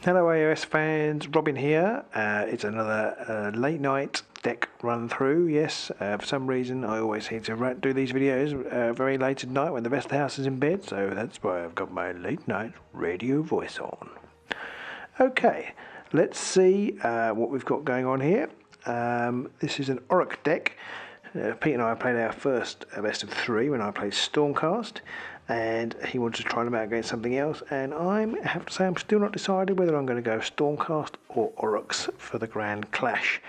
Hello AOS fans, Robin here. It's another late night deck run through. Yes, for some reason I always seem to do these videos very late at night when the rest of the house is in bed, so that's why I've got my late night radio voice on. Okay, let's see what we've got going on here. This is an Orruk deck. Pete and I played our first best of 3 when I played Stormcast, and he wanted to try them out against something else, and I have to say I'm still not decided whether I'm going to go Stormcast or Orruks for the Grand Clash.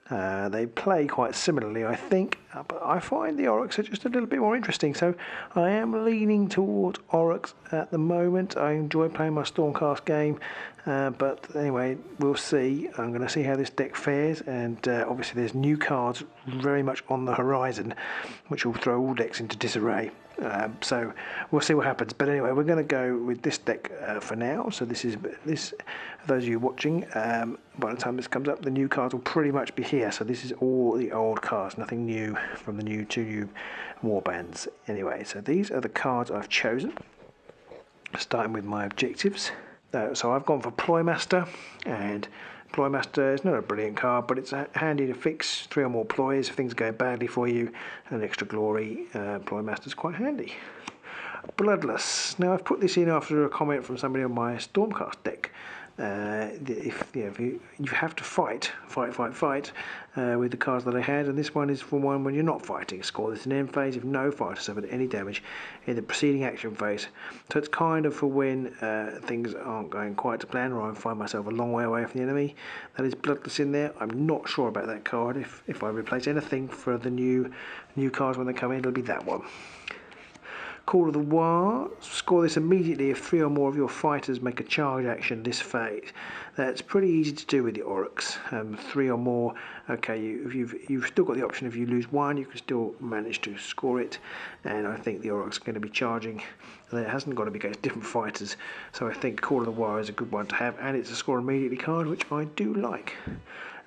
They play quite similarly, I think, but I find the Orruks are just a little bit more interesting, so I am leaning towards Orruks at the moment. I enjoy playing my Stormcast game, but anyway, we'll see. I'm going to see how this deck fares, and obviously there's new cards very much on the horizon, which will throw all decks into disarray. So we'll see what happens. But anyway, we're going to go with this deck for now. So this, for those of you watching, by the time this comes up, the new cards will pretty much be here. So this is all the old cards, nothing new from the two new warbands. Anyway, so these are the cards I've chosen, starting with my objectives. So I've gone for Ploymaster, and Ploymaster is not a brilliant card, but it's handy to fix 3 or more ploys if things go badly for you. And extra glory, Ploymaster is quite handy. Bloodless. Now I've put this in after a comment from somebody on my Stormcast deck. If you have to fight with the cards that I had, and this one is for one when you're not fighting. Score this in end phase if no fighter suffered any damage in the preceding action phase. So it's kind of for when things aren't going quite to plan, or I find myself a long way away from the enemy. That is Bloodless in there. I'm not sure about that card. If I replace anything for the new cards when they come in, it'll be that one. Call of the War. Score this immediately if 3 or more of your fighters make a charge action this phase. That's pretty easy to do with the Orruks. 3 or more. Okay, you've still got the option if you lose 1, you can still manage to score it. And I think the Orruks are going to be charging. And it hasn't got to be against different fighters. So I think Call of the War is a good one to have, and it's a score immediately card, which I do like.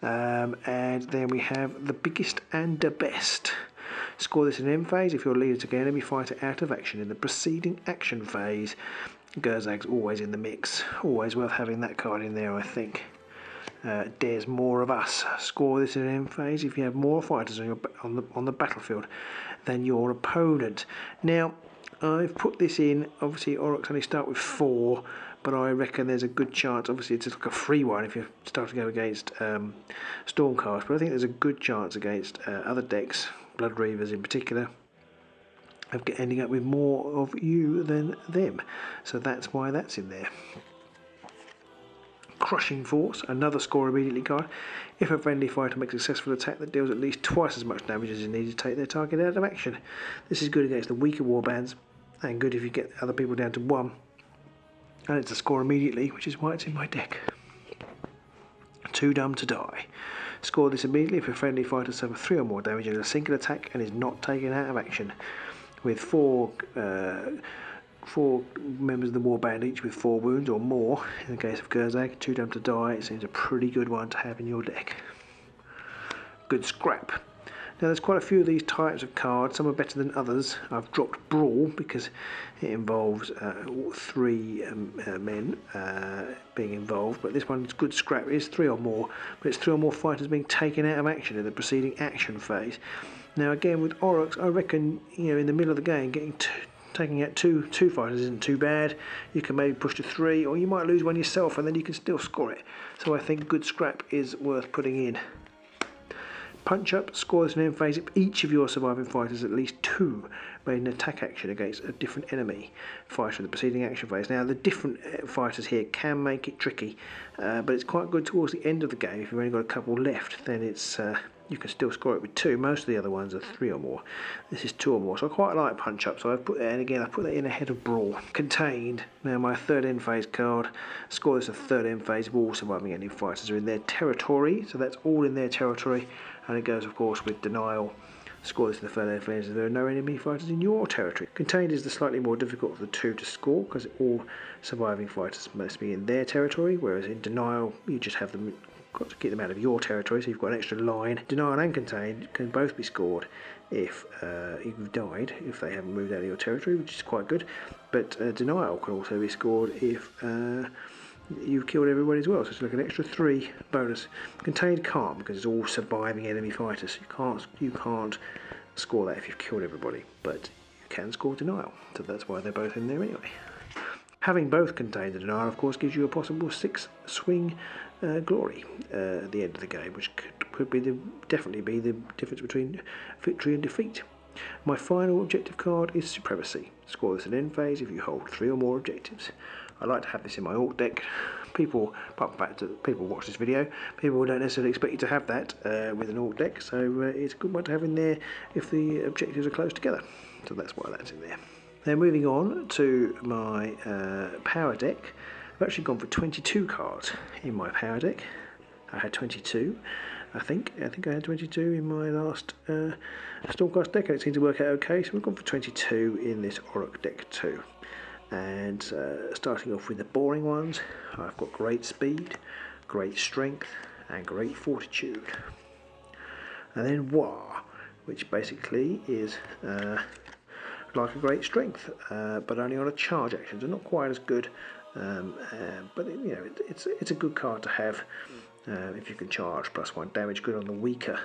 And then we have the biggest and the best. Score this in end phase if your leader took an enemy fighter out of action in the preceding action phase. Gurzag's always in the mix. Always worth having that card in there, I think. Dares more of us. Score this in end phase if you have more fighters on the battlefield than your opponent. Now, I've put this in. Obviously, Orruks only start with 4, but I reckon there's a good chance. Obviously, it's like a free one if you start to go against Stormcast, but I think there's a good chance against other decks, Blood Reavers in particular, of ending up with more of you than them. So that's why that's in there. Crushing Force, another score immediately card. If a friendly fighter makes a successful attack that deals at least twice as much damage as is needed to take their target out of action. This is good against the weaker warbands, and good if you get other people down to 1. And it's a score immediately, which is why it's in my deck. Too Dumb to Die. Score this immediately if a friendly fighter suffers 3 or more damage in a single attack and is not taken out of action. With 4 members of the warband each with 4 wounds or more, in the case of Gurzag, Too Dumb to Die, it seems a pretty good one to have in your deck. Good Scrap. Now there's quite a few of these types of cards, some are better than others. I've dropped Brawl because it involves 3 men being involved, but this one's Good Scrap. It is 3 or more, but it's 3 or more fighters being taken out of action in the preceding action phase. Now again with Orruks, I reckon in the middle of the game taking out two fighters isn't too bad. You can maybe push to 3, or you might lose one yourself and then you can still score it. So I think Good Scrap is worth putting in. Punch Up. Score this in end phase if each of your surviving fighters at least 2 made an attack action against a different enemy fighter in the preceding action phase. Now the different fighters here can make it tricky, but it's quite good towards the end of the game. If you've only got a couple left, then it's you can still score it with 2. Most of the other ones are 3 or more. This is 2 or more, so I quite like Punch Up. So I've put that in again. I put that in ahead of Brawl. Contained. Now my 3rd end phase card. Score this a 3rd end phase if all surviving enemy fighters are in their territory. So that's all in their territory, and it goes of course with Denial. Score this in the 3rd end phase if there are no enemy fighters in your territory. Contained is the slightly more difficult of the 2 to score because all surviving fighters must be in their territory, whereas in Denial you just have them. Got to get them out of your territory, so you've got an extra line. Denial and Contained can both be scored if you've died, if they haven't moved out of your territory, which is quite good. But Denial can also be scored if you've killed everybody as well. So it's like an extra 3 bonus. Contained can't, because it's all surviving enemy fighters. You can't score that if you've killed everybody, but you can score denial. So that's why they're both in there anyway. Having both contained and denial, of course, gives you a possible 6 swing glory at the end of the game, which could be definitely be the difference between victory and defeat. My final objective card is Supremacy. Score this at end phase if you hold 3 or more objectives. I like to have this in my Orc deck. People, apart from the fact that people watch this video, people don't necessarily expect you to have that with an Orc deck, so it's a good one to have in there if the objectives are close together. So that's why that's in there. Now moving on to my power deck, I've actually gone for 22 cards in my power deck. I had 22, I think I had 22 in my last Stormcast deck, and it seemed to work out okay, so we've gone for 22 in this Orruk deck too. And starting off with the boring ones, I've got great speed, great strength, and great fortitude. And then War, which basically is like a great strength, but only on a charge action, so not quite as good, but you know, it's a good card to have if you can charge. +1 damage, good on the weaker,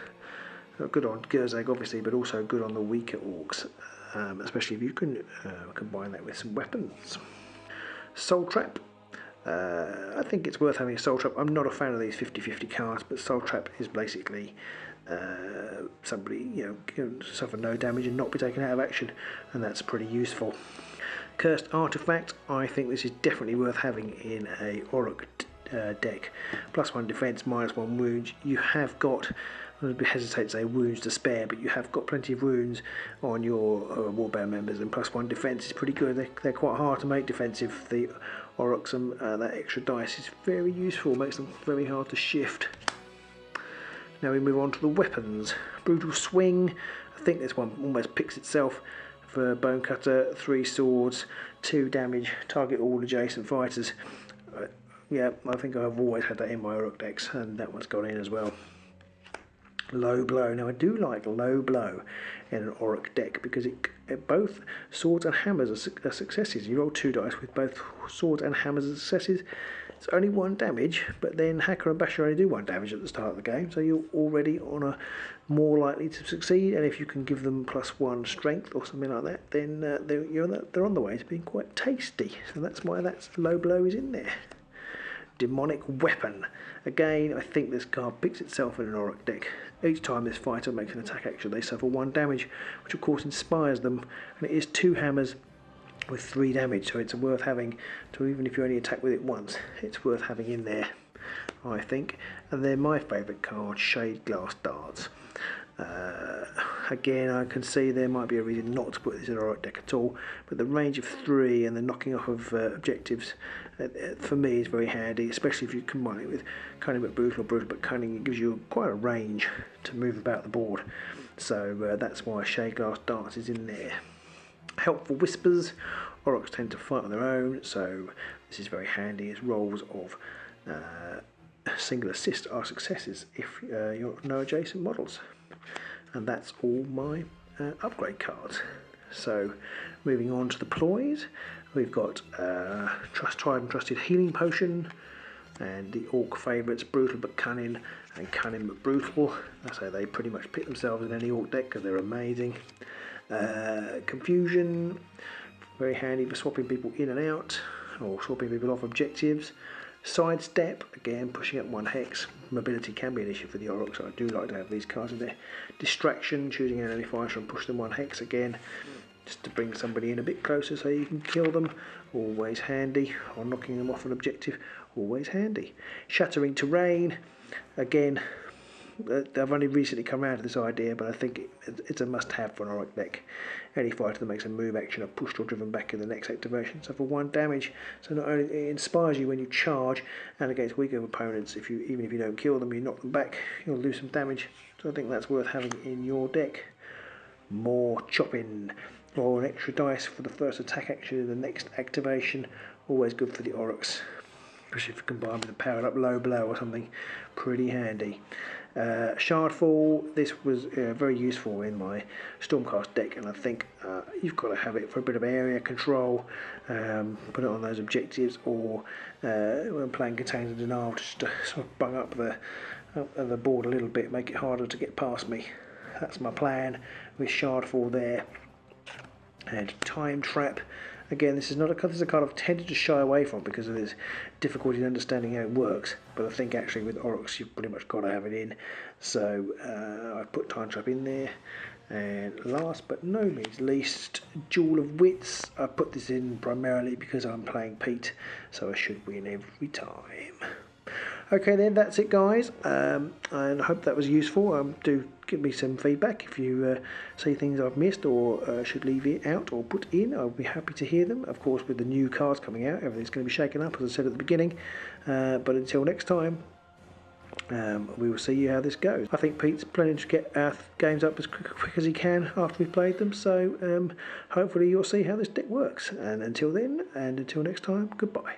good on Gurzag obviously, but also good on the weaker orcs, especially if you can combine that with some weapons. Soul Trap. I think it's worth having a Soul Trap. I'm not a fan of these 50-50 cards, but Soul Trap is basically somebody can suffer no damage and not be taken out of action, and that's pretty useful. Cursed Artifact. I think this is definitely worth having in a Orruk deck. +1 defense, -1 wounds. You have got, I hesitate to say wounds to spare, but you have got plenty of wounds on your Warband members, and +1 defense is pretty good. They're quite hard to make defensive, the Orruks, and that extra dice is very useful, makes them very hard to shift. Now we move on to the weapons. Brutal Swing. I think this one almost picks itself. For Bone Cutter, 3 swords, 2 damage, target all adjacent fighters. Yeah, I think I've always had that in my Orruk decks, and that one's gone in as well. Low Blow. Now I do like Low Blow in an Orruk deck because both swords and hammers are successes. You roll 2 dice with both swords and hammers as successes. It's only 1 damage, but then Hacker and Basher only do 1 damage at the start of the game, so you're already on a more likely to succeed. And if you can give them +1 strength or something like that, then they're on the way to being quite tasty. So that's why Low Blow is in there. Demonic Weapon. Again, I think this card picks itself in an Orruk deck. Each time this fighter makes an attack action, they suffer 1 damage, which of course inspires them, and it is 2 hammers with 3 damage, so it's worth having, to even if you only attack with it once, it's worth having in there, I think. And then my favourite card, Shade Glass Darts. Again, I can see there might be a reason not to put this in a Orruk deck at all, but the range of 3 and the knocking off of objectives for me is very handy, especially if you combine it with Cunning but Brutal, or Brutal but Cunning. It gives you quite a range to move about the board, so that's why Shade Glass Darts is in there. Helpful Whispers. Orruks tend to fight on their own, so this is very handy as rolls of single assist are successes if you're no adjacent models. And that's all my upgrade cards. So moving on to the Ploys, we've got Tried and Trusted Healing Potion, and the Orc favourites Brutal but Cunning and Cunning but Brutal. I say they pretty much pick themselves in any Orc deck because they're amazing. Confusion, very handy for swapping people in and out or swapping people off objectives. Sidestep, again pushing up 1 hex. Mobility can be an issue for the Orruks, so I do like to have these cards in there. Distraction, choosing an enemy fighter and push them 1 hex again, just to bring somebody in a bit closer so you can kill them, always handy. Or knocking them off an objective, always handy. Shattering Terrain, again, I've only recently come around to this idea, but I think it's a must-have for an Orruk deck. Any fighter that makes a move action are pushed or driven back in the next activation, so for 1 damage. So not only it inspires you when you charge and against weaker opponents, even if you don't kill them, you knock them back, you'll lose some damage. So I think that's worth having in your deck. More Chopping, or an extra dice for the first attack action in the next activation. Always good for the Orruks, especially if you combine with a powered up Low Blow or something. Pretty handy. Shardfall, this was very useful in my Stormcast deck, and I think you've got to have it for a bit of area control, put it on those objectives, or when playing Contains of Denial, just to sort of bung up the board a little bit, make it harder to get past me. That's my plan with Shardfall there. And Time Trap. Again, this is a card I've tended to shy away from because of its difficulty in understanding how it works. But I think actually with Orruks you've pretty much got to have it in. So I've put Time Trap in there. And last but no means least, Jewel of Wits. I put this in primarily because I'm playing Pete, so I should win every time. Okay then, that's it guys, and I hope that was useful. Do give me some feedback if you see things I've missed or should leave it out or put in. I'll be happy to hear them. Of course, with the new cards coming out, everything's going to be shaken up, as I said at the beginning. But until next time, we will see how this goes. I think Pete's planning to get our games up as quick as he can after we've played them, so hopefully you'll see how this deck works. And until then, and until next time, goodbye.